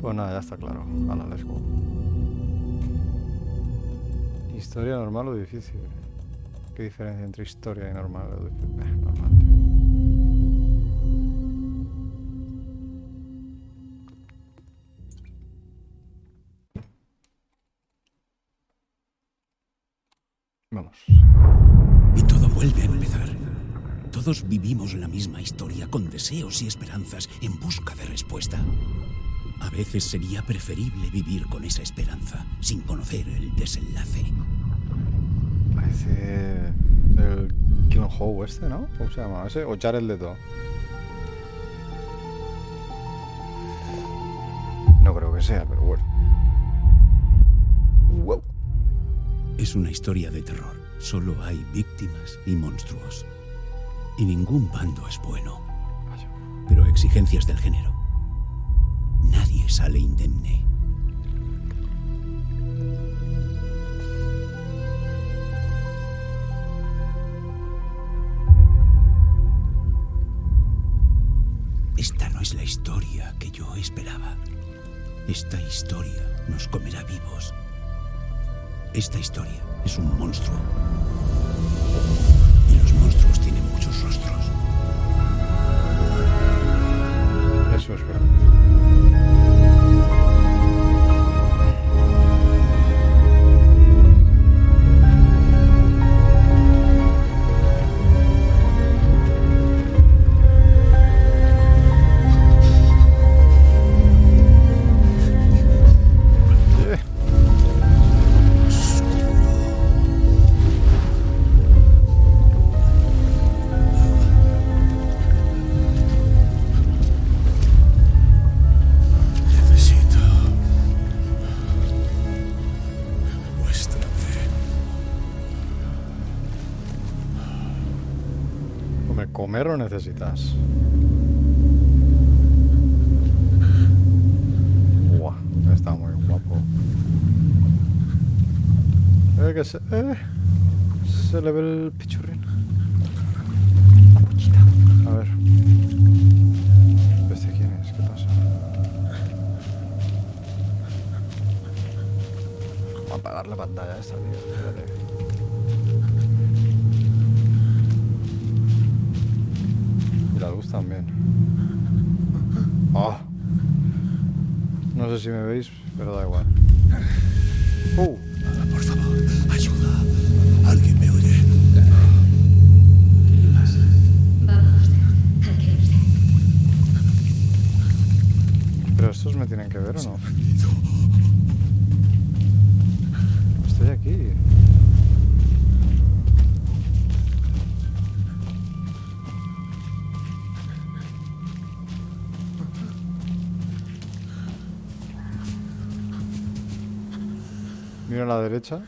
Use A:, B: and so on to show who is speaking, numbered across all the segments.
A: Pues nada, ya está claro. Hala, let's go. Historia normal o difícil. ¿Qué diferencia entre historia y normal o difícil? Normal, tío. Vamos.
B: Y todo vuelve a empezar. Todos vivimos la misma historia con deseos y esperanzas en busca de respuesta. A veces sería preferible vivir con esa esperanza sin conocer el desenlace.
A: Parece el Kill How este, ¿no? ¿Cómo se llama ese? O Jared Leto. No creo que sea, pero bueno. Wow.
B: Es una historia de terror. Solo hay víctimas y monstruos. Y ningún bando es bueno. Pero exigencias del género. Nadie sale indemne. Esta no es la historia que yo esperaba. Esta historia nos comerá vivos. Esta historia es un monstruo. Y los monstruos tienen muchos rostros.
A: Eso es verdad. Comer lo necesitas. Buah, está muy guapo. Que se le ve el pichurrín. La pochita. A ver. ¿Este quién es? ¿Qué pasa? Voy a apagar la pantalla esta, tío. Espérate. La luz también. Oh. No sé si me veis, pero da igual.
B: Por favor, ayuda. ¿Alguien me oye?
C: Vamos, tranquilos.
A: ¿Pero estos me tienen que ver o no? Estoy aquí. Mira a la derecha.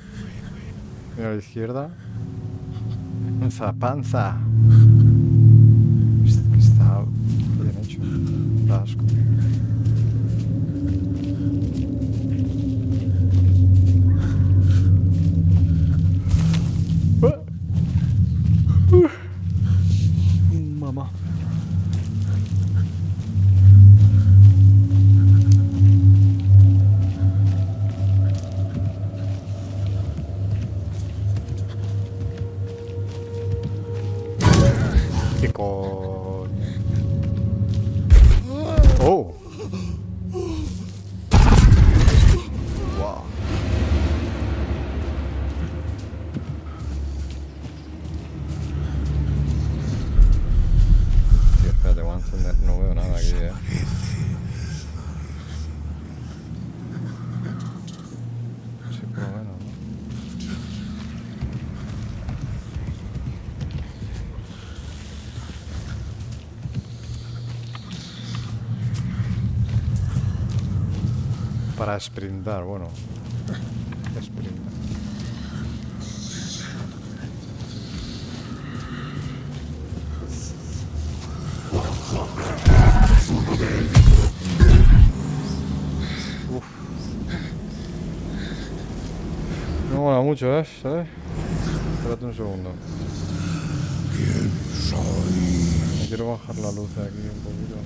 A: Mira a la izquierda. Panza, panza. Está bien hecho. Da asco. Mamá. ¿Qué coño? Oh. Wow. Tío, espérate, voy a encender. No veo nada aquí, Sí, por lo menos, ¿no? Para sprintar, bueno. Sprintar. Uf. No mola mucho, ¿sabes? Espérate un segundo.
B: ¿Quién soy?
A: Me quiero bajar la luz de aquí un poquito.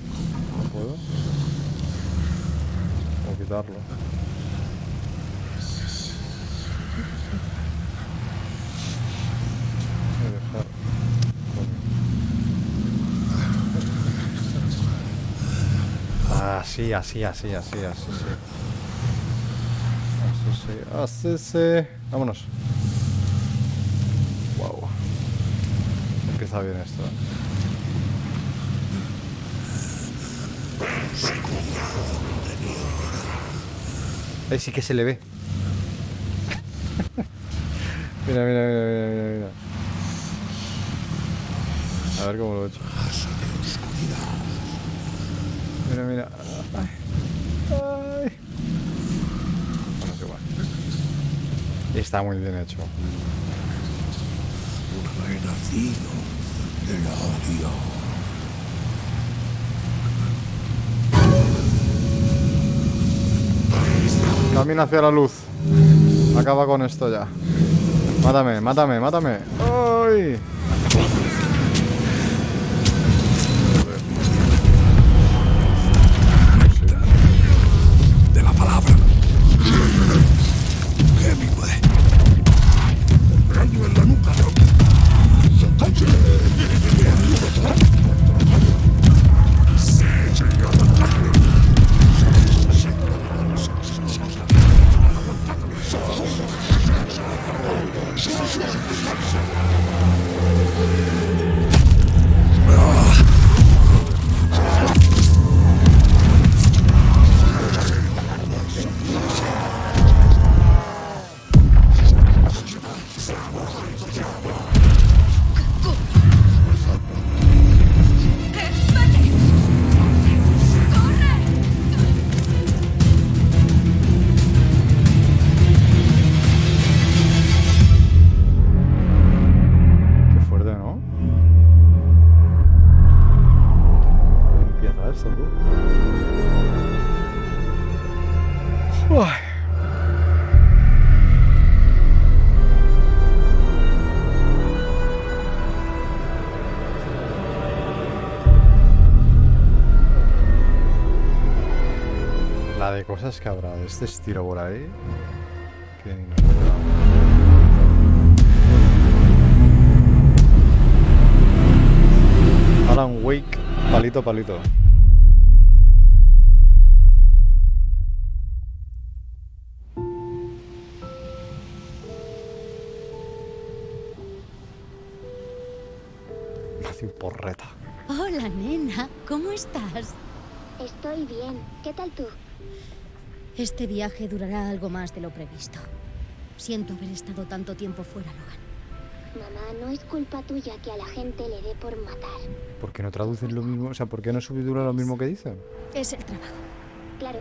A: ¿No puedo? necesitarlo. Voy a dejar. Así, así, así, así, así, sí. Así, sí, así, sí. Vámonos. Wow. Empieza bien esto. Ahí sí que se le ve. Mira, mira, mira, mira, mira, mira. A ver cómo lo he hecho. Mira, mira. Ay. Ay. Bueno, es igual. Está muy bien hecho.
B: Renacido del odio.
A: Camina hacia la luz. Acaba con esto ya. Mátame, mátame, mátame. ¡Ay!
B: De la palabra. Hemingway. Daño en la nuca.
A: Qué fuerte, ¿no? Empieza esto, tú. Uy. La de cosas que habrá de este estilo por ahí. Que ni nos enteramos. Alan Wake, palito, palito. Hace un porreta.
D: Hola, nena. ¿Cómo estás?
E: Estoy bien. ¿Qué tal tú?
D: Este viaje durará algo más de lo previsto. Siento haber estado tanto tiempo fuera, Logan.
E: Mamá, no es culpa tuya que a la gente le dé por matar.
A: ¿Por qué no traducen lo mismo? O sea, ¿por qué no subtitulan lo mismo que dicen?
D: Es el trabajo.
E: Claro.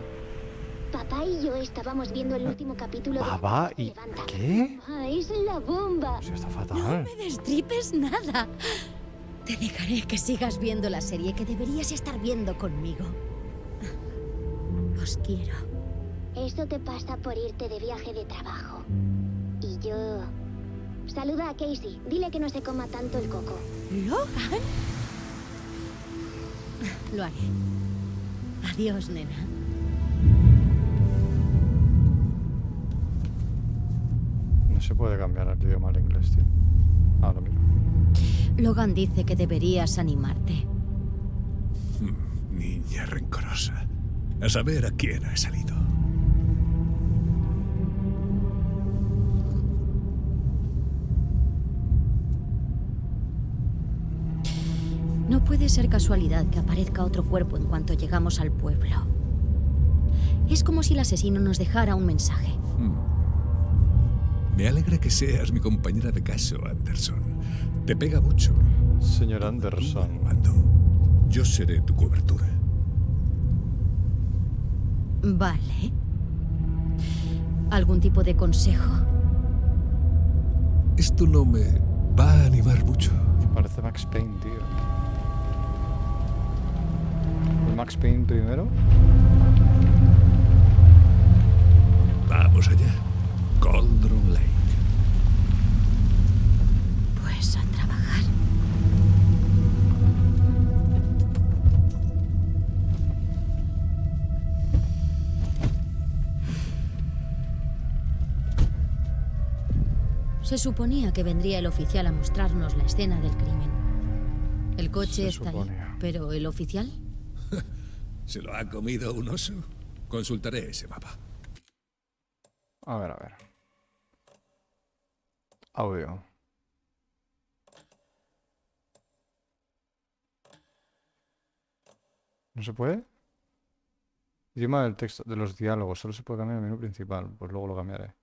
E: Papá y yo estábamos viendo el último capítulo de...
A: ¿Papá y
E: Levanta.
A: qué?
E: Ah, es la bomba.
A: Eso está
D: No
A: fatal.
D: me destripes nada. Te dejaré que sigas viendo la serie que deberías estar viendo conmigo. Os quiero.
E: Eso te pasa por irte de viaje de trabajo. Y yo... Saluda a Casey. Dile que no se coma tanto el coco.
D: ¿Logan? Lo haré. Adiós, nena.
A: No se puede cambiar el idioma al inglés, tío. Ah, lo mismo.
D: Logan dice que deberías animarte.
B: Niña rencorosa. A saber a quién ha salido.
D: No puede ser casualidad que aparezca otro cuerpo en cuanto llegamos al pueblo. Es como si el asesino nos dejara un mensaje.
B: Me alegra que seas mi compañera de caso, Anderson. Te pega mucho.
A: Señor Anderson.
B: Cuando yo seré tu cobertura.
D: Vale. ¿Algún tipo de consejo?
B: Esto no me va a animar mucho.
A: Parece Max Payne, tío. ¿El Max Payne primero?
B: Vamos allá. Cauldron Lake.
D: Pues a trabajar. Se suponía que vendría el oficial a mostrarnos la escena del crimen. El coche
A: Se
D: está
A: suponía.
D: ahí, pero ¿el oficial?
B: ¿Se lo ha comido un oso? Consultaré ese mapa.
A: A ver, a ver. Audio. ¿No se puede? Idioma del texto, de los diálogos. Solo se puede cambiar el menú principal. Pues luego lo cambiaré.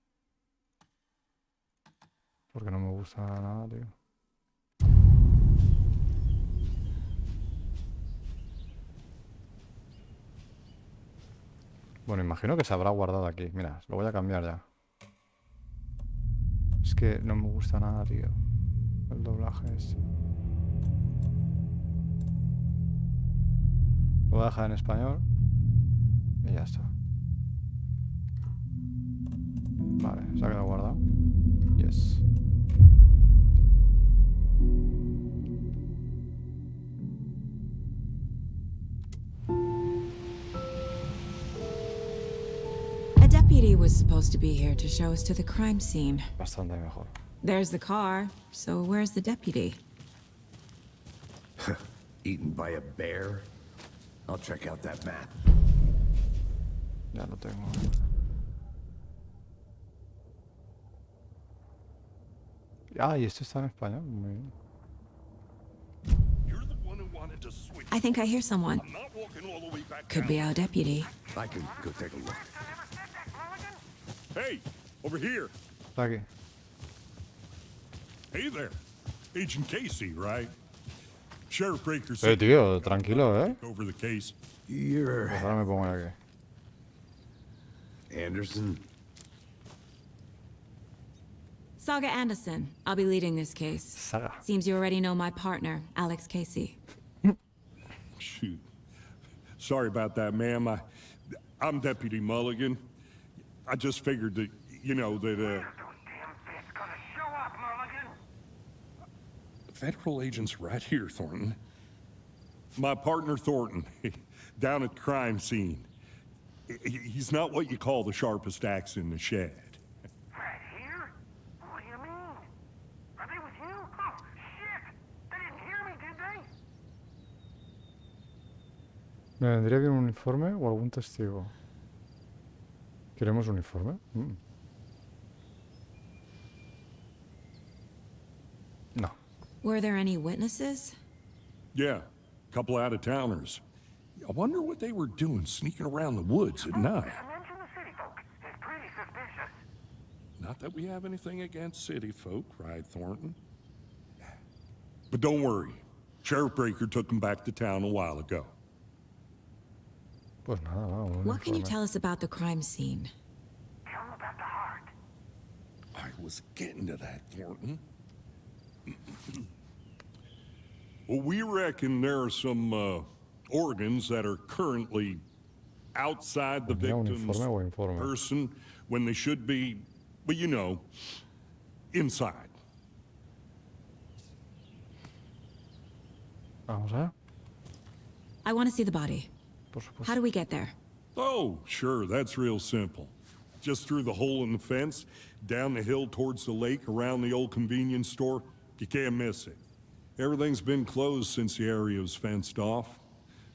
A: Porque no me gusta nada, tío. Bueno, imagino que se habrá guardado aquí. Mira, lo voy a cambiar ya. Es que no me gusta nada, tío. El doblaje es... Lo voy a dejar en español. Y ya está. Vale, se ha quedado guardado. Yes.
F: A deputy was supposed to be here to show us to the crime scene.
A: Bastante mejor.
F: There's the car, so where's the deputy?
G: Eaten by a bear? I'll check out that map.
A: Ya lo tengo. Ah, y esto está en español. Muy bien.
H: You're the one who wanted to switch.
F: I think I hear someone.
H: I'm not walking all the way back
F: Could
H: down.
F: be our deputy.
G: I can go take a look.
H: Hey, over here.
A: Está aquí.
H: Hey there. Agent Casey, right? Sheriff Breaker said
A: Tío, tranquilo, ¿eh?
H: over the case.
G: You're
A: Pues ahora me pongo aquí.
G: Anderson?
F: Saga Anderson. I'll be leading this case.
A: Saga.
F: Seems you already know my partner, Alex Casey.
H: Shoot. Sorry about that, ma'am. I'm Deputy Mulligan. I just figured that, Federal agents right here, Thornton. My partner, Thornton, down at the crime scene. He's not what you call the sharpest axe in the shed.
I: Right here? What do you mean? Are they with you? Oh, shit! They didn't hear me, did they?
A: ¿Me vendría bien un uniforme o algún testigo? ¿Queremos uniforme? No.
F: Were there any witnesses?
H: Yeah, a couple out-of-towners. I wonder what they were doing sneaking around the woods at night.
I: Mention the city folk. It's pretty suspicious.
H: Not that we have anything against city folk, right, Thornton? But don't worry. Sheriff Breaker took them back to town a while ago.
A: Pues nada, va, un
F: What can you
A: uniforme.
F: tell us about the crime scene?
I: Tell them about the heart.
H: I was getting to that, Thornton. Well, we reckon there are some organs that are currently outside the
A: ¿Tenía
H: victim's
A: uniforme o informe?
H: person when they should be, well, inside.
A: Vamos a ver.
F: I want to see the body.
A: Por supuesto.
F: How do we get there?
H: Oh, sure, that's real simple. Just through the hole in the fence, down the hill towards the lake, around the old convenience store. You can't miss it. Everything's been closed since the area was fenced off.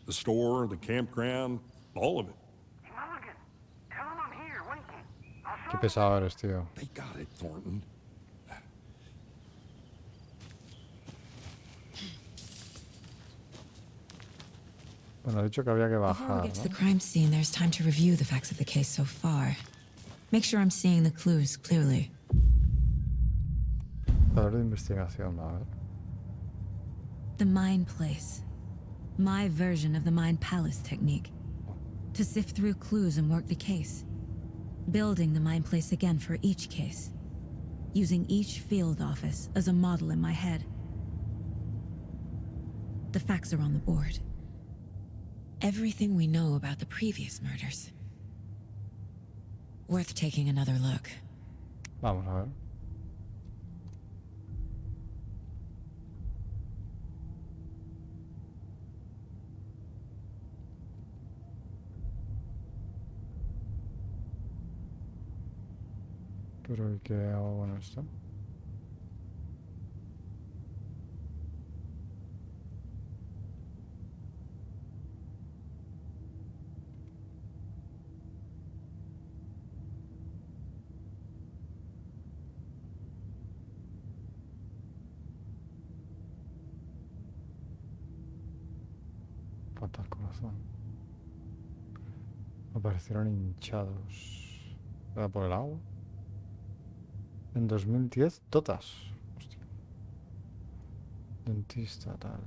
H: The store, the campground, all of it.
I: Hey, Mulligan, tell them I'm here, waiting. I'll show
A: Qué pesado eres, tío.
H: They got it, Thornton.
A: Bueno, he dicho que había que
F: Before we
A: bajar,
F: get to
A: ¿no?
F: the crime scene, there's time to review the facts of the case so far. Make sure I'm seeing the clues clearly.
A: Taller de investigación, a ver.
F: The Mind Place. My version of the Mind Palace technique. To sift through clues and work the case. Building the Mind Place again for each case. Using each field office as a model in my head. The facts are on the board. Everything we know about the previous murders. Worth taking another look.
A: Vamos a ver. Pero ¿y qué hago con esto? Pata al corazón. Aparecieron hinchados. ¿Era por el agua? En 2010, totas. Hostia. Dentista, tal.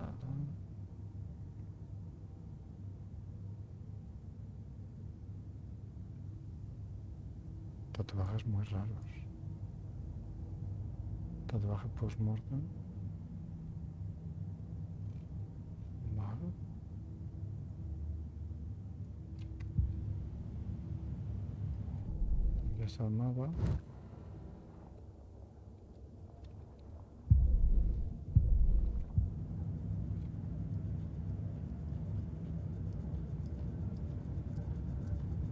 A: Tatuajes muy raros. Tatuaje post-mortem. Vale. Ya está el mapa.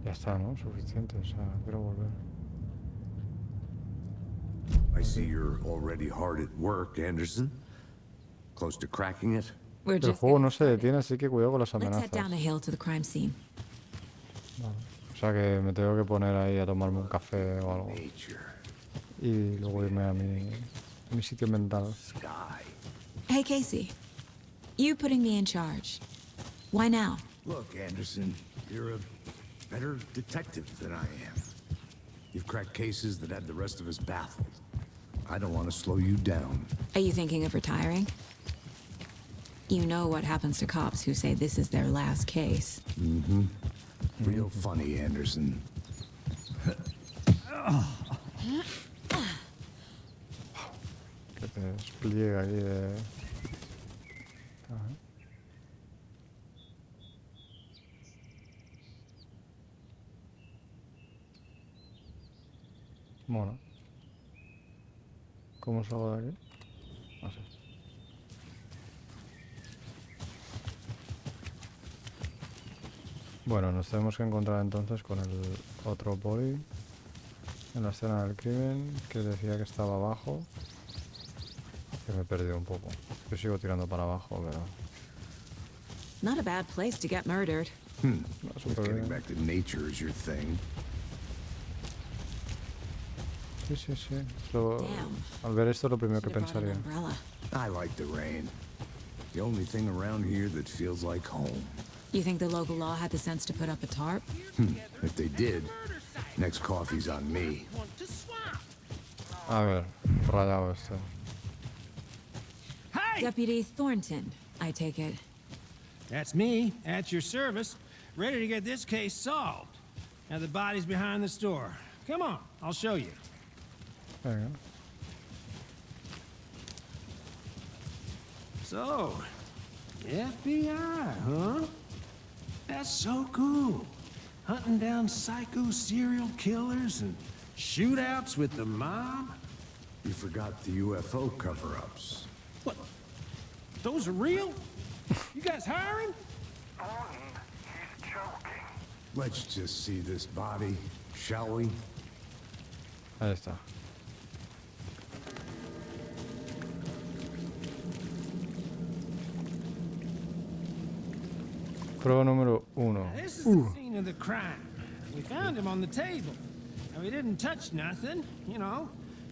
A: Ya está, ¿no? Suficiente, o sea, quiero volver.
G: I see you're already hard at work, Anderson. Close to cracking it?
F: We're
A: El
F: just
A: juego
F: getting
A: no se
F: started.
A: detiene, así que cuidado con las
F: Let's head
A: amenazas.
F: down the hill to the crime scene.
A: Vale. O sea que me tengo que poner ahí a tomarme un café o algo.
G: Nature.
A: Y luego irme a mi sitio mental.
G: Sky.
F: Hey, Casey. You putting me in charge. Why now?
G: Look, Anderson, you're a better detective than I am. You've cracked cases that had the rest of us baffled. I don't want to slow you down.
F: Are you thinking of retiring? You know what happens to cops who say this is their last case.
G: Mm-hmm. Real funny, Anderson.
A: Que te despliegue ahí de... Ajá. Bueno. ¿Cómo salgo de aquí? No sé. Bueno, nos tenemos que encontrar entonces con el otro poli en la escena del crimen, que decía que estaba abajo. Que me he perdido un poco. Yo sigo tirando para abajo, pero...
F: Not a bad place to get murdered.
A: No,
G: If
A: súper
G: getting
A: bien.
G: back to nature is your thing.
A: Sí, sí, sí. Es lo-
F: Damn.
A: Al ver esto es lo primero que
F: Should've brought an
A: pensaría.
F: umbrella.
G: I like the rain. The only thing around here that feels like home.
F: You think the local law had the sense to put up a tarp?
G: If they did, next coffee's on me.
A: A ver, rayado este.
F: Deputy Thornton, I take it.
J: That's me, at your service, ready to get this case solved. Now the body's behind the store. Come on, I'll show you.
A: Venga.
J: So, FBI, huh? That's so cool. Hunting down psycho serial killers and shootouts with the mob?
G: You forgot the UFO cover-ups.
J: What? Those are real? You guys hiring?
I: Thornton, he's joking.
G: Let's just see this body, shall we?
A: Ahí está. Prueba número 1.
J: This is the scene of the crime. We found him on the table. And we didn't touch nothing, you know,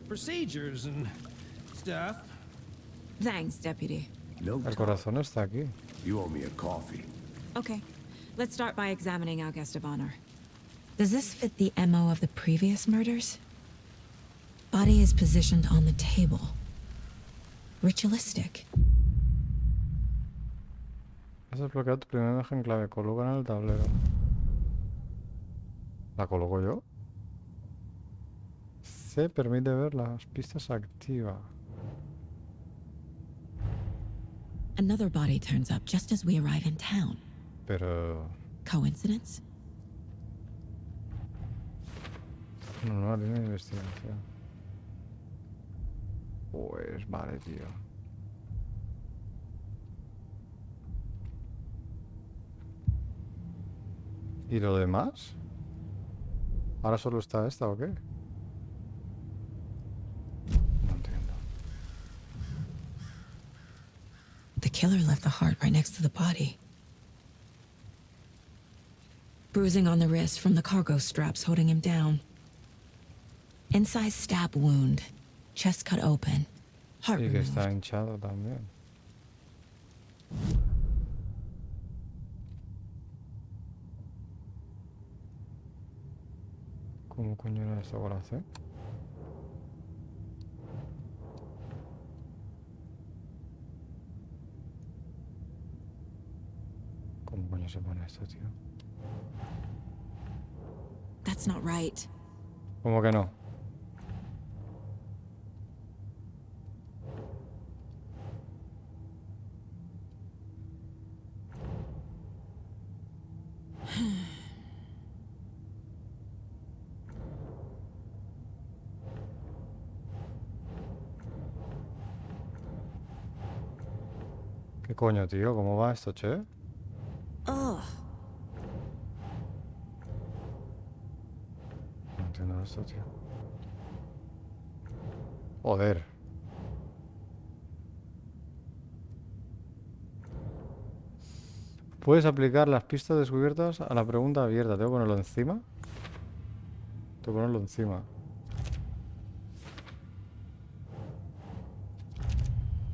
J: procedures and stuff.
F: Thanks, Deputy.
G: No
A: El
G: time.
A: corazón está aquí.
G: You owe me a coffee.
F: Okay, let's start by examining our guest of honor. Does this fit the MO of the previous murders? Body is positioned on the table. Ritualistic.
A: Has desbloqueado tu primera imagen clave. Coloca en el tablero. ¿La coloco yo? C permite ver las pistas activa.
F: Another body turns up just as we arrive in town.
A: Pero...
F: Coincidence?
A: No, no, línea de investigación. Pues vale, tío. ¿Y lo demás? ¿Ahora solo está esta o qué? No entiendo.
F: The killer left the heart right next to the body. Bruising on the wrist from the cargo straps holding him down. Inside stab wound. Chest cut open. Heart
A: Y que
F: removed.
A: está hinchado también. ¿Cómo coño era esto con la C? ¿Cómo coño se pone esto, tío?
F: That's not right.
A: ¿Cómo que no? ¿Qué coño, tío? ¿Cómo va esto, che?
F: Ugh.
A: No entiendo esto, tío. Joder. Puedes aplicar las pistas descubiertas a la pregunta abierta. ¿Tengo que ponerlo encima? Tengo que ponerlo encima.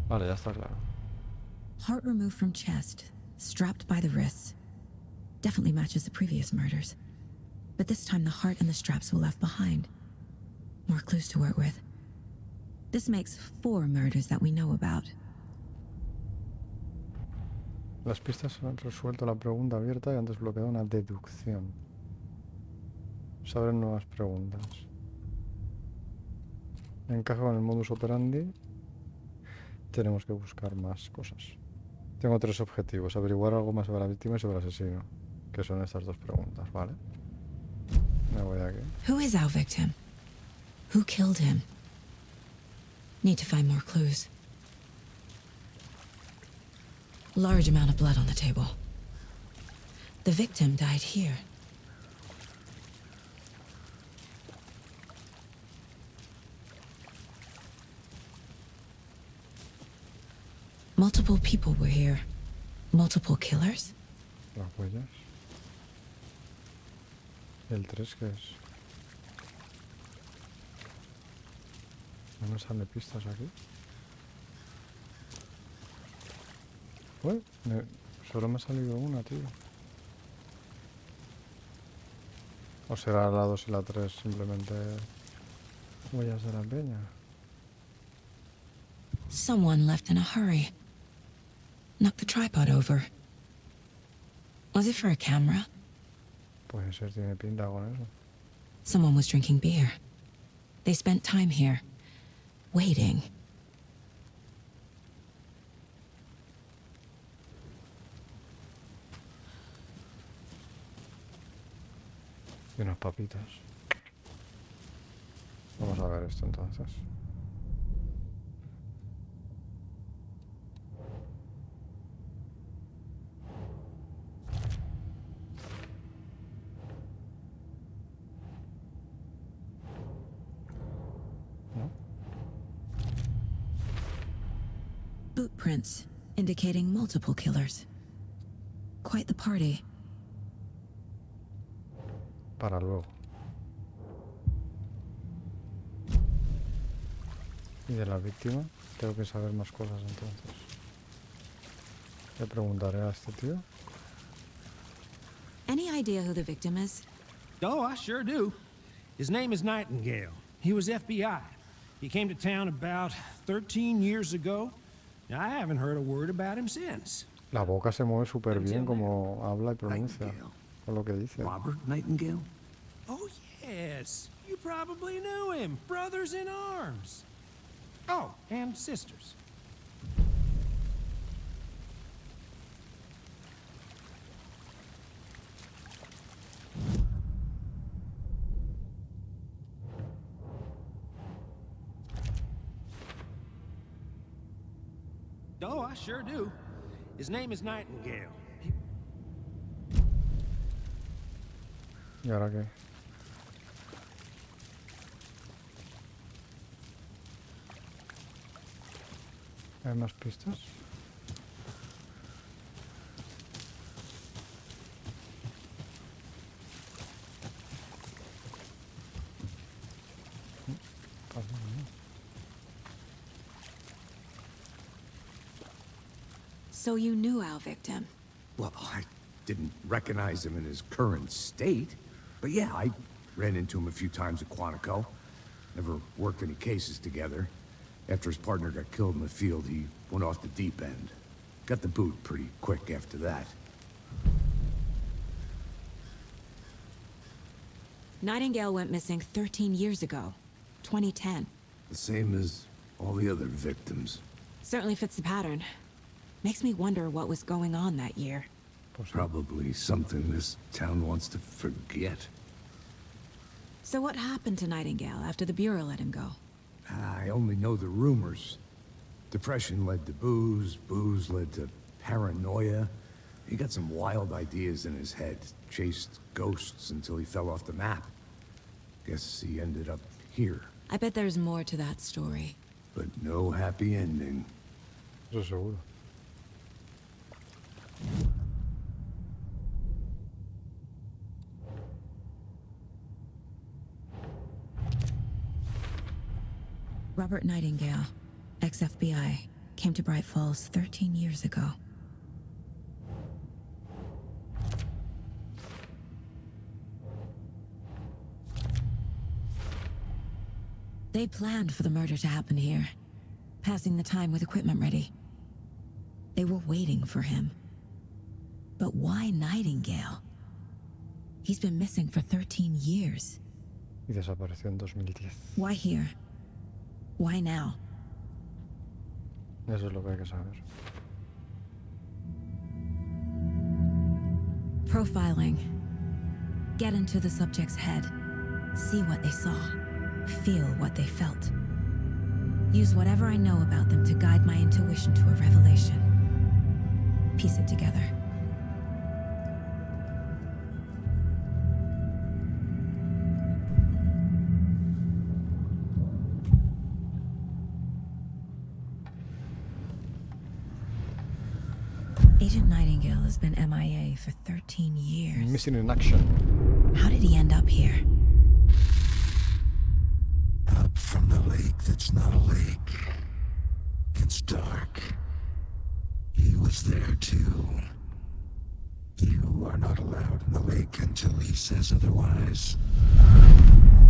A: Vale, ya está claro.
F: Heart removed from chest, strapped by the wrists. Definitely matches the previous murders. But this time the heart and the straps were left behind. More clues to work with. This makes 4 murders that we know about.
A: Las pistas han resuelto la pregunta abierta y han desbloqueado una deducción. Se abren nuevas preguntas. Encaja con el modus operandi. Tenemos que buscar más cosas. Tengo 3 objetivos. Averiguar algo más sobre la víctima y sobre el asesino. Que son estas 2 preguntas, ¿vale? Me voy de aquí.
F: Who is our victim? Who killed him? Need to find more clues. Large amount of blood on the table. The victim died here. Multiple people were here. Multiple killers?
A: Las huellas. ¿Y el 3 qué es? No me sale pistas aquí. Uy, solo me ha salido una, tío. O será la 2 y la 3 simplemente huellas de la peña.
F: Someone left in a hurry. Knocked the tripod over. Was it for a camera?
A: Puede ser, tiene pinta con eso.
F: Someone was drinking beer. They spent time here, waiting.
A: Y unas papitas. Vamos a ver esto entonces. ¿No?
F: Boot prints, indicating multiple killers. Quite the party.
A: Para luego. Y de la víctima tengo que saber más cosas entonces. Le preguntaré a este tío.
F: Any idea who the victim is?
J: Oh, I sure do. His name is Nightingale. He was FBI. He came to town about 13 years ago. I haven't heard a word about him since.
A: La boca se mueve súper bien como habla y pronuncia. Con lo que dice.
B: Robert Nightingale?
J: Oh, yes. You probably knew him. Brothers in arms. Oh, and sisters. Oh, I sure do. His name is Nightingale.
A: ¿Y ahora qué? ¿Hay más pistas?
F: So you knew our victim.
G: Well, I didn't recognize him in his current state. But yeah, I Ran into him a few times at Quantico. Never worked any cases together. After his partner got killed in the field, he went off the deep end. Got the boot pretty quick after that.
F: Nightingale went missing 13 years ago, 2010.
G: The same as all the other victims.
F: Certainly fits the pattern. Makes me wonder what was going on that year.
G: Probably something this town wants to forget.
F: So what happened to Nightingale after the Bureau let him go?
G: I only know the rumors. Depression led to booze, booze led to paranoia. He got some wild ideas in his head, chased ghosts until he fell off the map. Guess he ended up here.
F: I bet there's more to that story.
G: But no happy ending.
A: Eso seguro.
F: Robert Nightingale, ex-FBI, came to Bright Falls 13 years ago. They planned for the murder to happen here, passing the time with equipment ready. They were waiting for him. But why Nightingale? He's been missing for 13 years.
A: Y desapareció en 2010.
F: Why here? Why now?
A: Eso es lo que hay que saber.
F: Profiling. Get into the subject's head. See what they saw. Feel what they felt. Use whatever I know about them to guide my intuition to a revelation. Piece it together. Agent Nightingale has been MIA for 13 years.
A: Missing in action.
F: How did he end up here?
B: Up from the lake that's not a lake. It's dark. He was there too. You are not allowed in the lake until he says otherwise.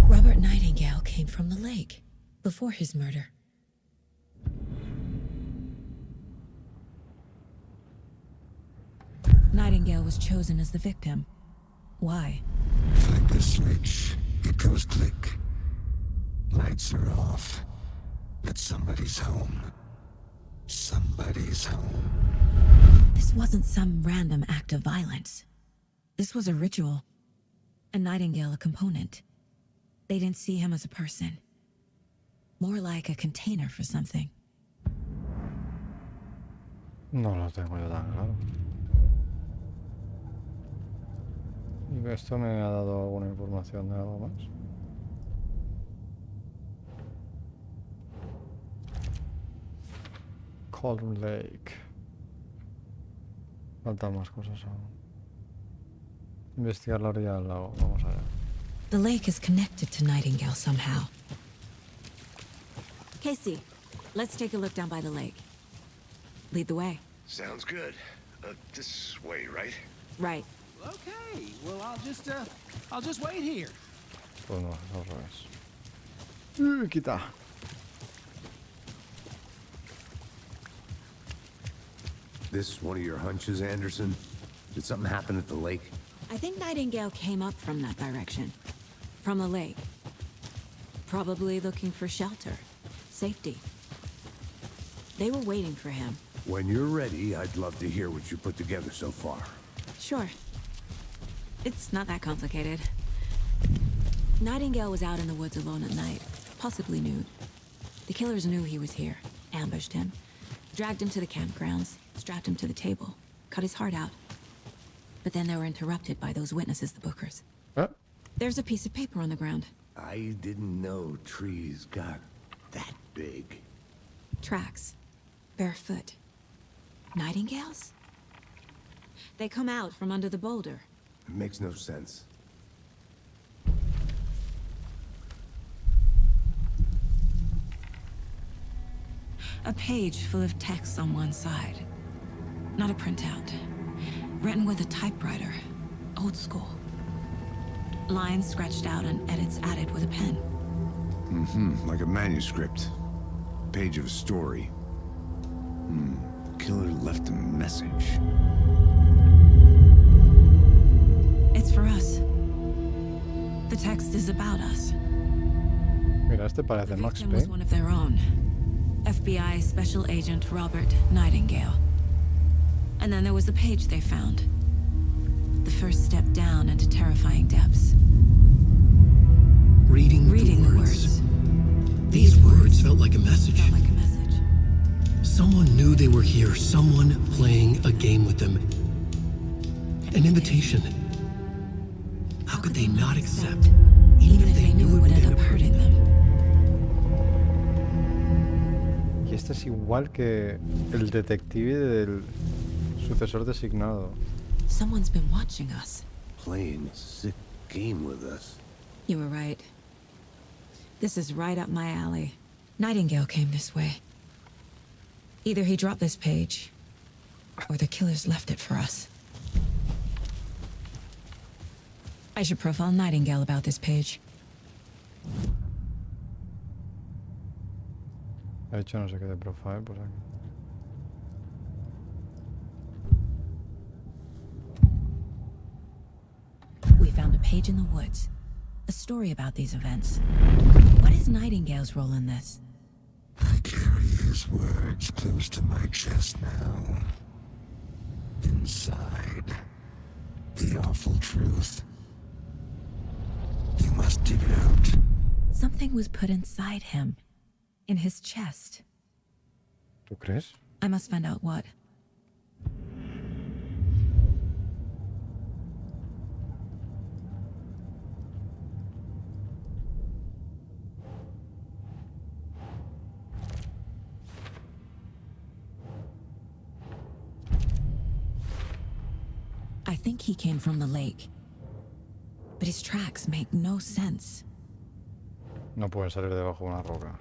F: Robert Nightingale came from the lake before his murder. Nightingale was chosen as the victim. Why?
B: Flick the switch. It goes click. Lights are off. But somebody's home. Somebody's home.
F: This wasn't some random act of violence. This was a ritual. And Nightingale a component. They didn't see him as a person. More like a container for something.
A: No lo tengo yo tan claro. ¿Y esto me ha dado alguna información de algo más? Cold Lake. Faltan más cosas aún. Investigar la orilla del lago. Vamos allá.
F: The lake is connected to Nightingale somehow. Casey, let's take a look down by the lake. Lead the way.
K: Sounds good. This way, right?
F: Right.
J: Okay, well, I'll just wait here.
A: Pues no, es al revés. Quita.
G: This one of your hunches, Anderson? Did something happen at the lake?
F: I think Nightingale came up from that direction. From the lake. Probably looking for shelter. Safety. They were waiting for him.
G: When you're ready, I'd love to hear what you put together so far.
F: Sure. It's not that complicated. Nightingale was out in the woods alone at night, possibly nude. The killers knew he was here, ambushed him, dragged him to the campgrounds, strapped him to the table, cut his heart out. But then they were interrupted by those witnesses, the Bookers. There's a piece of paper on the ground.
G: I didn't know trees got that big.
F: Tracks. Barefoot. Nightingales? They come out from under the boulder.
G: It makes no sense.
F: A page full of text on one side. Not a printout. Written with a typewriter. Old school. Lines scratched out and edits added with a pen.
G: Mm-hmm, like a manuscript. Page of a story. The killer left a message.
F: It's for us. The text is about us.
A: Mira, este parece
F: The
A: Max
F: victim was
A: Payne.
F: one of their own. FBI Special Agent Robert Nightingale. And then there was the page they found. The first step down into terrifying depths.
L: Reading
F: the
L: the words. These words felt like a message.
F: Felt like a message.
L: Someone knew they were here. Someone playing a game with them. An invitation. How could they not accept?
F: Even if they knew it would end up hurting them.
A: Y este es igual que el detective del sucesor designado.
F: Someone's been watching us.
G: Playing a sick game with us.
F: You were right. This is right up my alley. Nightingale came this way. Either he dropped this page, or the killers left it for us. I should profile Nightingale about this page.
A: Ha hecho no sé qué de profile, pues aquí.
F: We found a page in the woods. A story about these events. What is Nightingale's role in this?
M: I carry his words close to my chest now. Inside, the awful truth. You must dig it out.
F: Something was put inside him. In his chest.
A: ¿Tú crees?
F: I must find out what. I think he came from the lake. But his tracks make no sense.
A: No pueden salir debajo de una roca.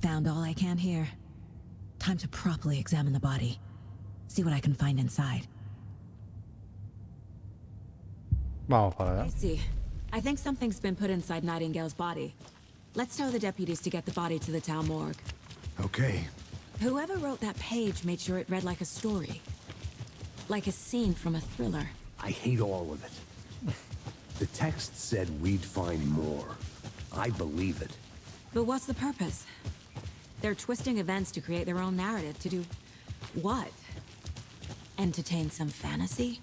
F: Found all I can here. Time to properly examine the body. See what I can find inside.
A: Vamos para allá.
F: I see. I think something's been put inside Nightingale's body. Let's tell the deputies to get the body to the town morgue.
G: Okay.
F: Whoever wrote that page made sure it read like a story. Like a scene from a thriller.
G: I hate all of it. The text said we'd find more. I believe it.
F: But what's the purpose? They're twisting events to create their own narrative. To do what? Entertain some fantasy?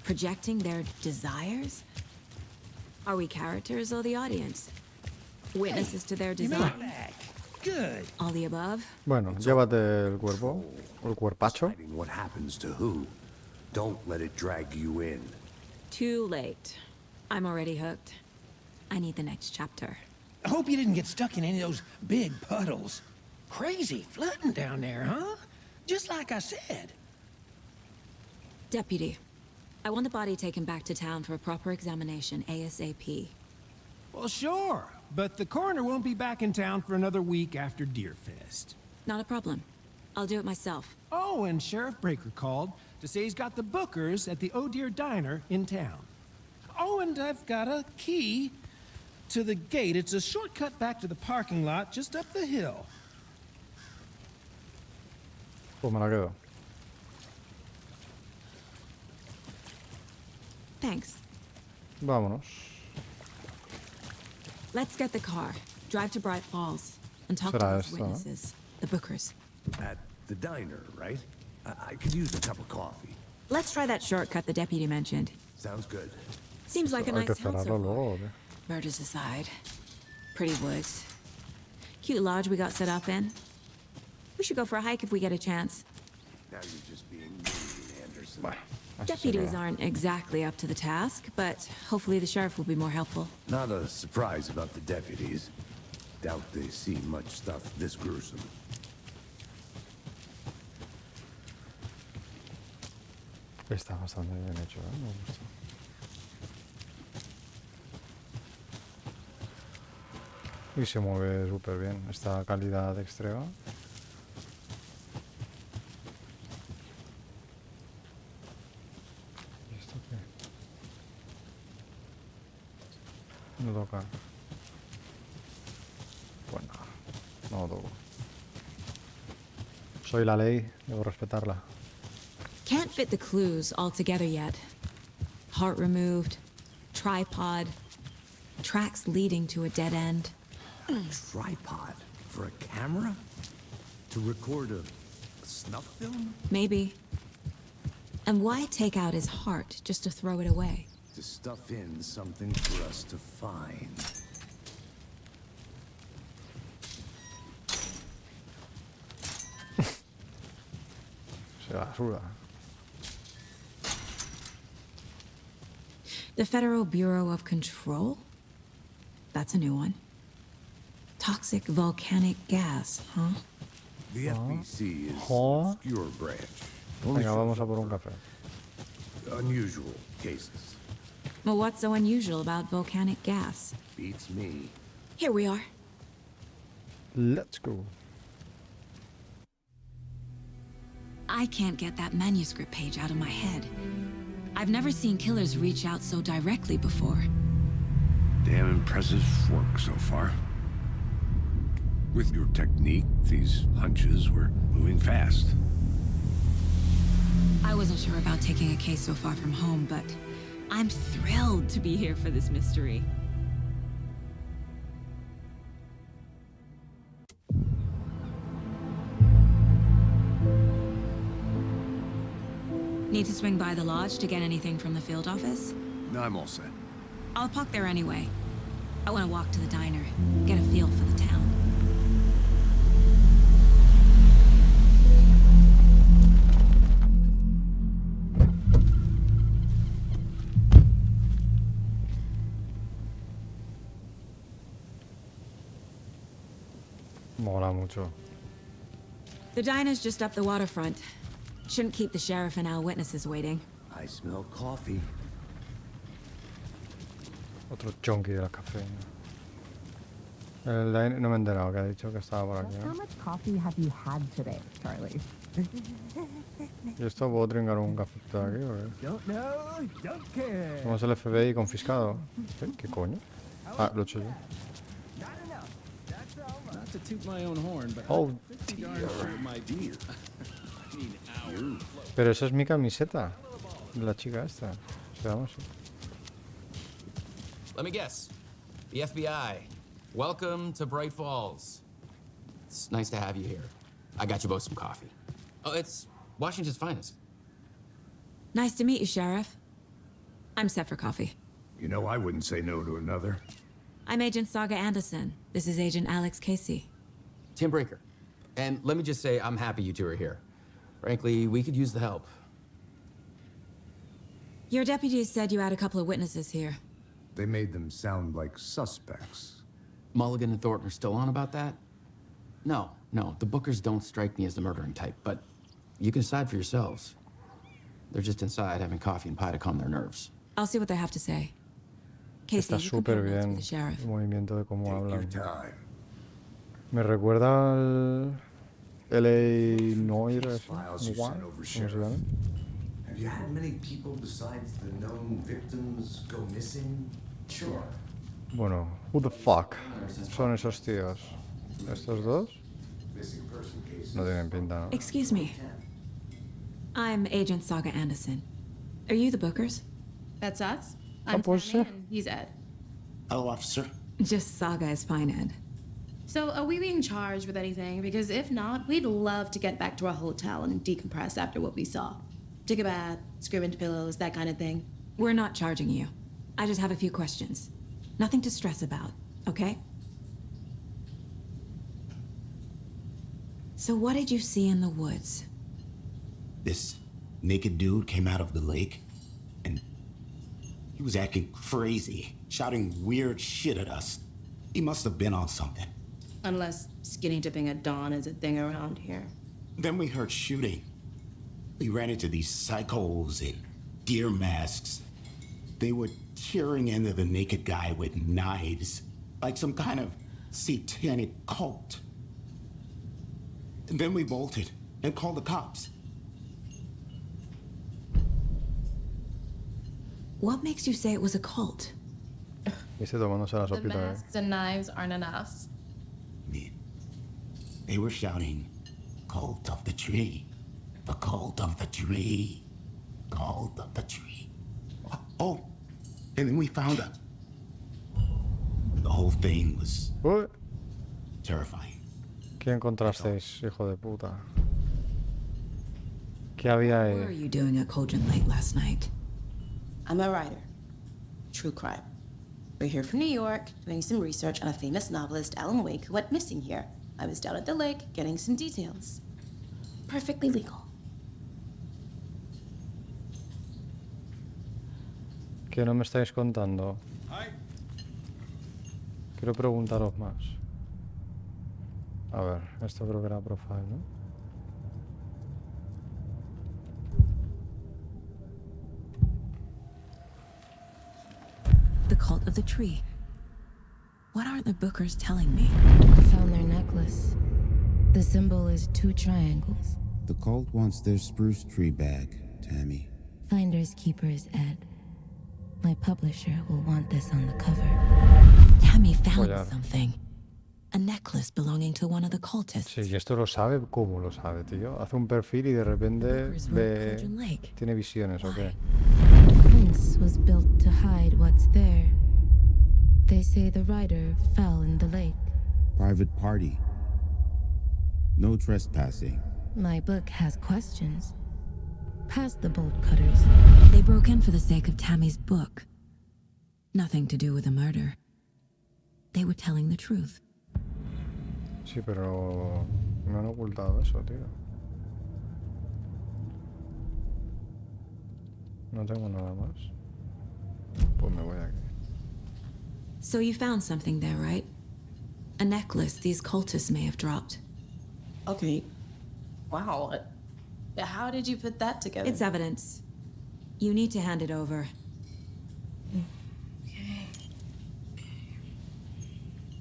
F: Projecting their desires? Are we characters or the audience? Witnesses to their desires?
J: Good.
F: All the above?
A: Bueno, llévate el cuerpo, el cuerpacho.
G: Deciding what happens to who. Don't let it drag you in.
F: Too late. I'm already hooked. I need the next chapter.
J: I hope you didn't get stuck in any of those big puddles. Crazy flooding down there, huh? Just like I said.
F: Deputy, I want the body taken back to town for a proper examination ASAP.
J: Well, sure. But the coroner won't be back in town for another week after Deerfest.
F: Not a problem. I'll do it myself.
J: Oh, and Sheriff Breaker called to say he's got the bookers at the Oh Dear Diner in town. Oh, and I've got a key to the gate. It's a shortcut back to the parking lot just up the hill.
A: Pues me la quedo.
F: Thanks.
A: Vámonos.
F: Let's get the car. Drive to Bright Falls and talk to
A: Será
F: those
A: esto, ¿no?
F: witnesses. The bookers.
G: At the diner, right? I could use a cup of coffee.
F: Let's try that shortcut the deputy mentioned.
G: Sounds good.
F: Seems like a
A: Hay
F: nice
A: que
F: town
A: cerrarlo
F: so
A: luego,
F: far.
A: ¿o qué?
F: Murders aside. Pretty woods. Cute lodge we got set up in. We should go for a hike if we get a chance.
G: Now you're just being mean, Anderson.
A: Bueno, así se
F: Deputies
A: queda.
F: aren't exactly up to the task, but hopefully the sheriff will be more helpful.
G: Not a surprise about the deputies. Doubt they see much stuff this gruesome.
A: Está bastante bien hecho, ¿eh? Me gusta. Y se mueve súper bien. Esta calidad extrema. No toca. Pues nada, no toco. Soy la ley, debo respetarla.
F: Can't fit the clues all together yet. Heart removed, tripod, tracks leading to a dead end.
G: Tripod? For a camera? To record a snuff film?
F: Maybe. And why take out his heart just to throw it away?
G: To stuff in something for us to find.
A: Se basura.
F: The Federal Bureau of Control? That's a new one. Toxic volcanic gas, huh?
G: The FBC is
A: Huh?
G: an obscure branch.
A: Venga, vamos a por un café.
G: Unusual cases.
F: Well, what's so unusual about volcanic gas?
G: Beats me.
F: Here we are.
A: Let's go.
F: I can't get that manuscript page out of my head. I've never seen killers reach out so directly before.
G: Damn impressive work so far. With your technique, these hunches were moving fast.
F: I wasn't sure about taking a case so far from home, but I'm thrilled to be here for this mystery. Need to swing by the lodge to get anything from the field office?
G: No, I'm all set.
F: I'll park there anyway. I want to walk to the diner, get a feel for the town.
A: Mola mucho.
F: The diner's just up the waterfront. Shouldn't keep the sheriff and our witnesses waiting.
G: I smell coffee.
A: Otro chonky de la café. El line no me he enterado, que ha dicho que estaba por aquí,
N: How
A: ¿no?
N: much coffee have you had today, Charlie?
A: ¿Y esto puedo trincar un café de aquí o qué?
N: Don't know, don't care.
A: Somos el FBI confiscado. ¿Qué coño? Ah, lo he hecho yo.
O: Not to toot my own horn, but
A: Oh,
O: I'm pretty darn sure it might be. I mean, our
A: Pero esa es mi camiseta. De la chica esta. Se llama así.
P: Let me guess. The FBI. Welcome to Bright Falls. It's nice to have you here. I got you both some coffee. Oh, it's Washington's finest.
F: Nice to meet you, Sheriff. I'm set for coffee.
G: You know, I wouldn't say no to another.
F: I'm Agent Saga Anderson. This is Agent Alex Casey.
P: Tim Brinker. And let me just say, I'm happy you two are here. Frankly, we could use the help.
F: Your deputies said you had a couple of witnesses here.
G: They made them sound like suspects.
P: Mulligan and Thornton are still on about that? No, the Bookers don't strike me as the murdering type, but you can decide for yourselves. They're just inside having coffee and pie to calm their nerves.
F: I'll see what they have to say. Casey,
A: Está
F: you can put
A: súper
F: notes with
A: bien
F: the sheriff.
A: el movimiento de cómo hablan.
G: Time.
A: Me recuerda al LA Noir,
G: Files you
A: Noir,
G: sent over,
A: ¿cómo se
G: Sheriff.
A: llama?
Q: Have you had many people besides the known victims go missing? Sure.
A: Bueno, who the fuck son esos tíos? ¿Estos dos?
Q: Missing person cases.
A: No tienen pinta, ¿no?
F: Excuse me. I'm Agent Saga Anderson. Are you the Bookers?
R: That's us. I'm
A: pues
R: Sammy, and he's Ed.
S: Hello, officer.
F: Just Saga is fine, Ed.
R: So are we being charged with anything? Because if not, we'd love to get back to our hotel and decompress after what we saw. Take a bath, scream into pillows, that kind of thing.
F: We're not charging you. I just have a few questions. Nothing to stress about, okay? So what did you see in the woods?
S: This naked dude came out of the lake, and he was acting crazy, shouting weird shit at us. He must have been on something.
R: Unless skinny dipping at dawn is a thing around here.
S: Then we heard shooting. We ran into these psychos in deer masks. They were tearing into the naked guy with knives, like some kind of satanic cult. And then we bolted and called the cops.
F: What makes you say it was a cult?
A: Viste tomándose la
R: The
A: sopita,
R: masks and knives aren't enough.
S: They were shouting, "Cult of the tree. The cult of the tree. Cult of the tree." Oh, and then we found out. The whole thing was terrifying.
A: ¿Qué encontrasteis, hijo de puta? ¿Qué había
F: What were
A: ahí?
F: you doing at Cauldron Lake last night?
R: I'm a writer. True crime. We're here from New York, doing some research on a famous novelist, Alan Wake, who went missing here. I was down at the lake, getting some details. Perfectly legal.
A: ¿Qué no me estáis contando? Quiero preguntaros más. A ver, esto creo que era profile, ¿no?
F: The cult of the tree. What are the bookers telling me?
T: I found their necklace. The symbol is 2 triangles.
U: The cult wants their spruce tree back, Tammy.
T: Finders keepers, Ed. My publisher will want this on the cover.
F: Tammy found something. A necklace belonging to one of the cultists.
A: Sí, y esto lo sabe, ¿cómo lo sabe, tío? Hace un perfil y de repente ve... Tiene visiones, ¿o qué?
T: Fence was built to hide what's there. They say the writer fell in the lake.
U: Private party. No trespassing.
T: My book has questions. Past the bolt cutters.
F: They broke in for the sake of Tammy's book. Nothing to do with the murder. They were telling the truth.
A: Sí, pero me han ocultado eso, tío. No tengo nada más. Pues me voy de aquí.
F: So you found something there, right? A necklace these cultists may have dropped.
R: Okay. Wow. How did you put that together?
F: It's evidence. You need to hand it over.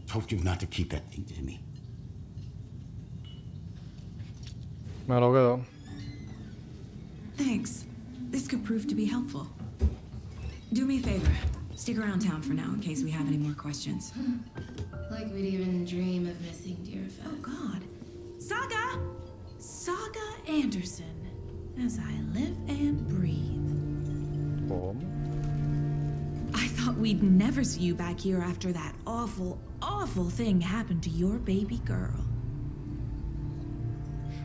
S: Told you not to keep that thing, Tammy.
A: Me lo quedo.
F: Thanks. This could prove to be helpful. Do me a favor. Stick around town for now in case we have any more questions.
R: Like we'd even dream of missing Deerfest.
F: Oh, God.
R: Saga! Saga Anderson. As I live and breathe.
F: I thought we'd never see you back here after that awful, awful thing happened to your baby girl.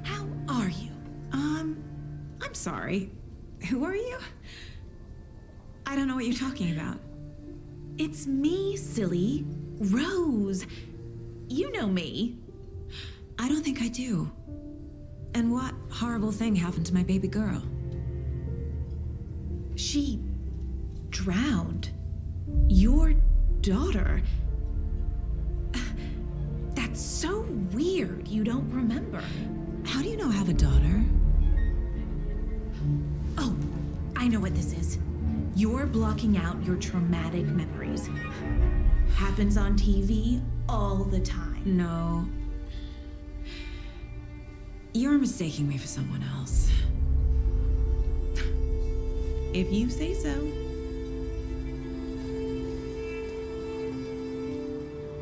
F: How are you? I'm sorry. Who are you? I don't know what you're talking about. It's me, silly. Rose. You know me. I don't think I do. And what horrible thing happened to my baby girl? She drowned. Your daughter. That's so weird you don't remember. How do you know I have a daughter? Oh, I know what this is. You're blocking out your traumatic memories. Happens on TV all the time. No. You're mistaking me for someone else. If you say so.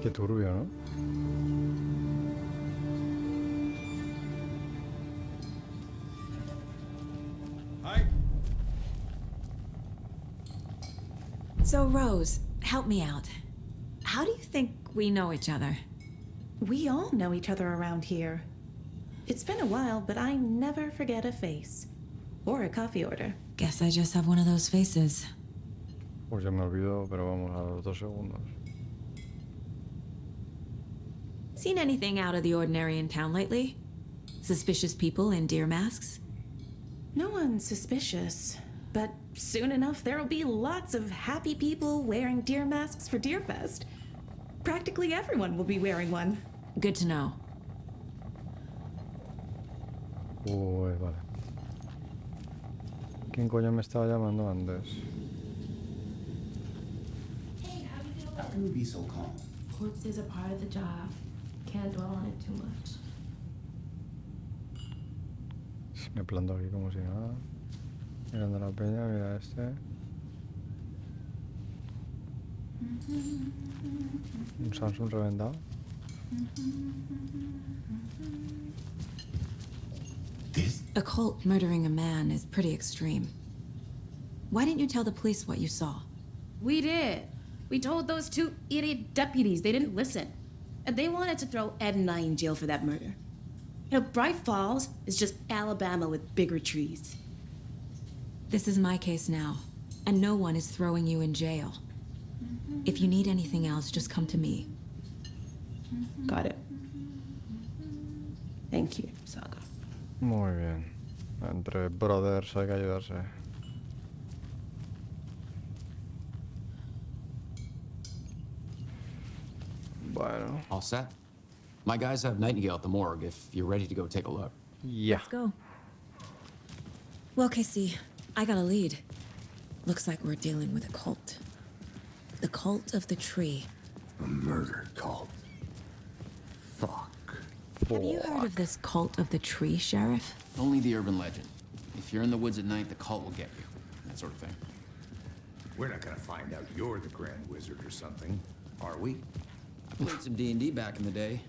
A: Qué turbio, ¿no?
F: So, Rose, help me out. How do you think we know each other?
R: We all know each other around here. It's been a while, but I never forget a face. Or a coffee order.
F: Guess I just have one of those faces.
A: Pues ya me olvidó, pero vamos a los 2 segundos.
F: Seen anything out of the ordinary in town lately? Suspicious people in deer masks?
R: No one's suspicious. But soon enough, there'll be lots of happy people wearing deer masks for Deerfest. Practically everyone will be wearing one.
F: Good to know.
A: Uy, vale. ¿Quién coño me estaba llamando antes?
S: How can you be so calm?
R: Corpses are part of the job. Can't dwell on it too much.
A: Me planto aquí como si nada. Mirando la peña, mira este. Un Samsung reventado.
F: A cult murdering a man is pretty extreme. Why didn't you tell the police what you saw?
R: We did. We told those two idiot deputies. They didn't listen. And they wanted to throw Ed and I in jail for that murder. You know, Bright Falls is just Alabama with bigger trees.
F: This is my case now, and no one is throwing you in jail. If you need anything else, just come to me.
R: Got it. Thank you, Saga.
A: Muy bien. Entre brothers hay que ayudarse. Bueno.
P: All set? My guys have Nightingale at the morgue if you're ready to go take a look.
A: Yeah.
F: Let's go. Well, Casey, I got a lead. Looks like we're dealing with a cult. The cult of the tree.
G: A murder cult. Fuck.
F: Have you heard of this cult of the tree, Sheriff?
P: Only the urban legend. If you're in the woods at night, the cult will get you. That sort of thing.
G: We're not gonna find out you're the Grand Wizard or something, are we?
P: I played some D&D back in the day.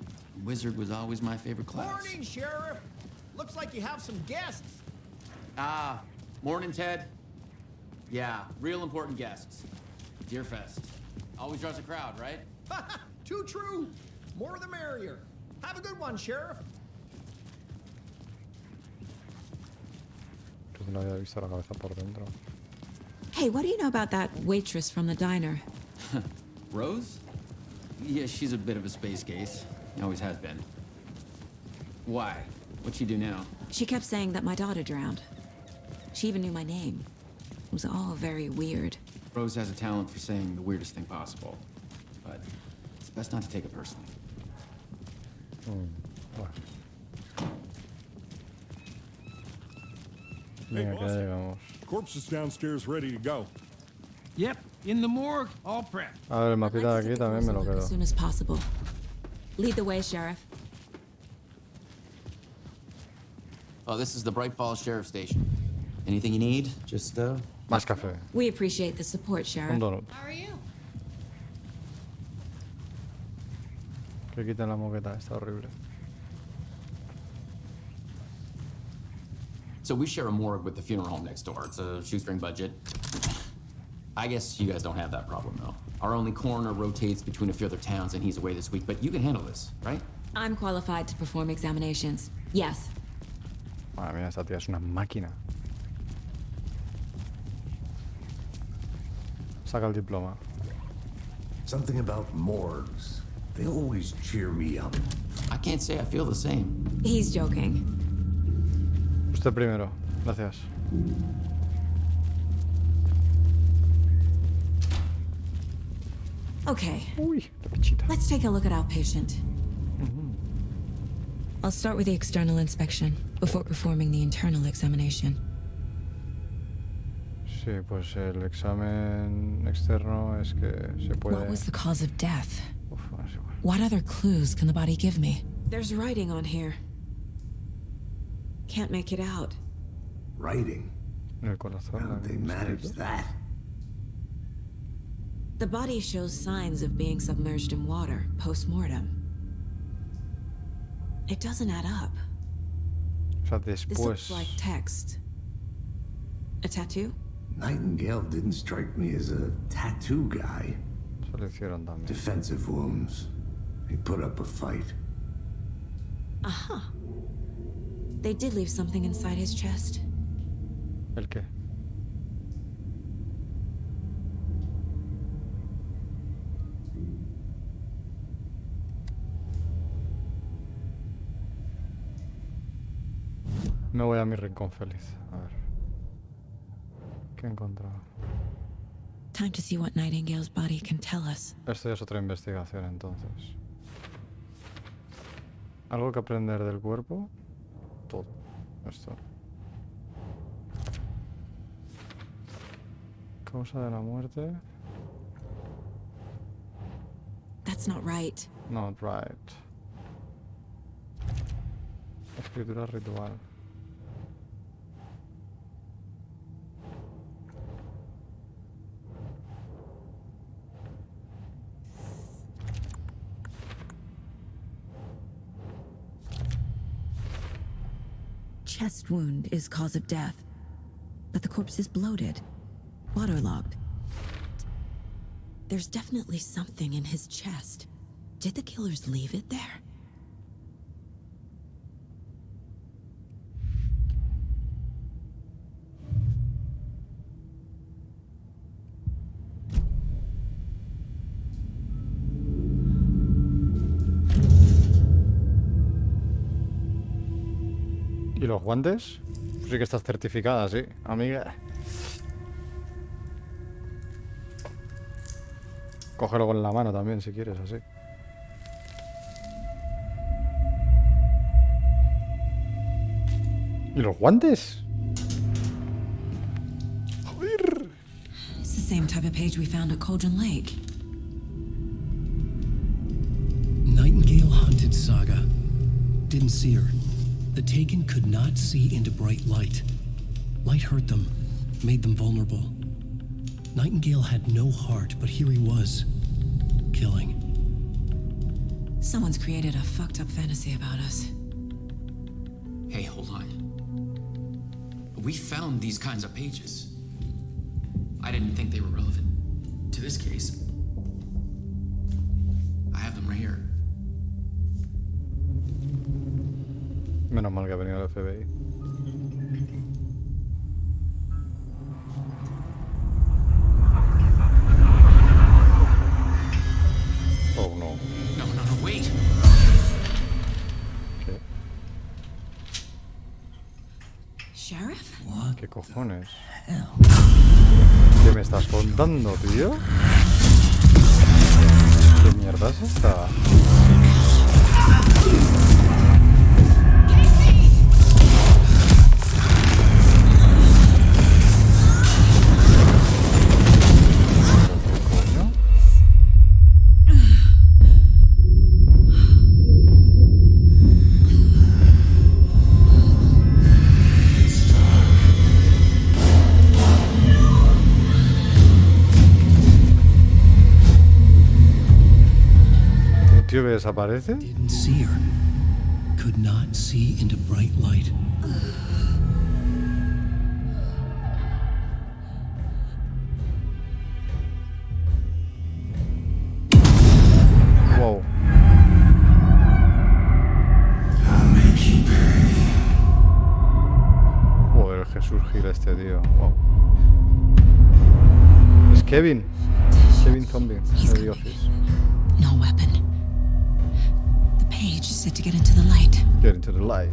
P: Wizard was always my favorite class.
C: Morning, Sheriff. Looks like you have some guests.
P: Ah, morning, Ted. Yeah, real important guests. Deerfest. Always draws a crowd, right?
C: Too true. More the merrier. Have a good one, Sheriff.
A: Creo que no había visto la cabeza por dentro.
F: Hey, what do you know about that waitress from the diner?
P: Rose? Yeah, she's a bit of a space case. Always has been. Why? What'd she do now?
F: She kept saying that my daughter drowned. She even knew my name. It was all very weird.
P: Rose has a talent for saying the weirdest thing possible. But it's best not to take it personally.
H: Hey,
A: Venga, que ya
H: boss.
A: llegamos.
H: Corpse is downstairs ready to go.
J: Yep, in the morgue, all prepped.
A: A ver, el mapita de aquí también me lo
F: As
A: quedo.
F: soon as possible. Lead the way, Sheriff.
P: Oh, this is the Bright Falls Sheriff Station. Anything you need? Just,
A: Más café.
F: We appreciate the support, Sheriff.
A: Un donut.
R: How are you?
A: Que quiten la moqueta, está horrible.
P: So we share a morgue with the funeral home next door. It's a shoestring budget. I guess you guys don't have that problem, though. Our only coroner rotates between a few other towns, and he's away this week, but you can handle this, right?
F: I'm qualified to perform examinations. Yes.
A: Madre mía, esta tía es una máquina. Saca el diploma.
G: Something about morgues. They always cheer me up.
P: I can't say I feel the same.
F: He's joking.
A: Usted primero. Gracias.
F: Okay.
A: Uy, la pechita.
F: Let's take a look at our patient. I'll start with the external inspection before performing the internal examination.
A: Sí, pues el examen externo es que se puede...
F: What was the cause of death?
A: Uf, es igual.
F: What other clues can the body give me? There's writing on here. Can't make it out.
G: Writing?
A: En el corazón.
G: How'd they manage that?
F: The body shows signs of being submerged in water post-mortem. It doesn't add up.
A: O sea,
F: This
A: después...
F: looks like text. A tattoo?
G: Nightingale didn't strike me as a tattoo guy.
A: Se lo hicieron también.
G: Defensive wounds. He put up a fight.
F: Uh-huh. They did leave something inside his chest.
A: ¿El qué? Me voy a mi rincón feliz. A ver. ¿Qué he encontrado?
F: Time to see what Nightingale's body can tell us.
A: Esto ya es otra investigación entonces. ¿Algo que aprender del cuerpo? Todo. Esto. Causa de la muerte.
F: That's not right.
A: Not right. Escritura ritual.
F: chest wound is cause of death, but the corpse is bloated, waterlogged. There's definitely something in his chest. Did the killers leave it there?
A: ¿Y los guantes? Pues sí que estás certificada, sí, amiga. Cógelo con la mano también, si quieres, así. ¿Y los guantes? Joder.
F: It's the same type of page we found at Cauldron Lake.
L: Nightingale hunted Saga. Didn't see her. The Taken could not see into bright light. Light hurt them, made them vulnerable. Nightingale had no heart, but here he was, killing.
F: Someone's created a fucked up fantasy about us.
P: Hey, hold on. We found these kinds of pages. I didn't think they were relevant to this case. I have them right here.
A: Menos mal que ha venido el FBI. Oh no.
P: No, wait.
A: ¿Qué?
F: Sheriff?
A: ¿Qué cojones? ¿Qué me estás contando, tío? ¿Qué mierda es esta? ¿Tío que desaparece?
L: Didn't see her. Could not see into bright light.
A: Wow. Joder, el Jesús Gil este tío. Wow. Es Kevin. Kevin Zombie de The Office.
F: No weapon. The page said to get into the light.
A: Get into the light.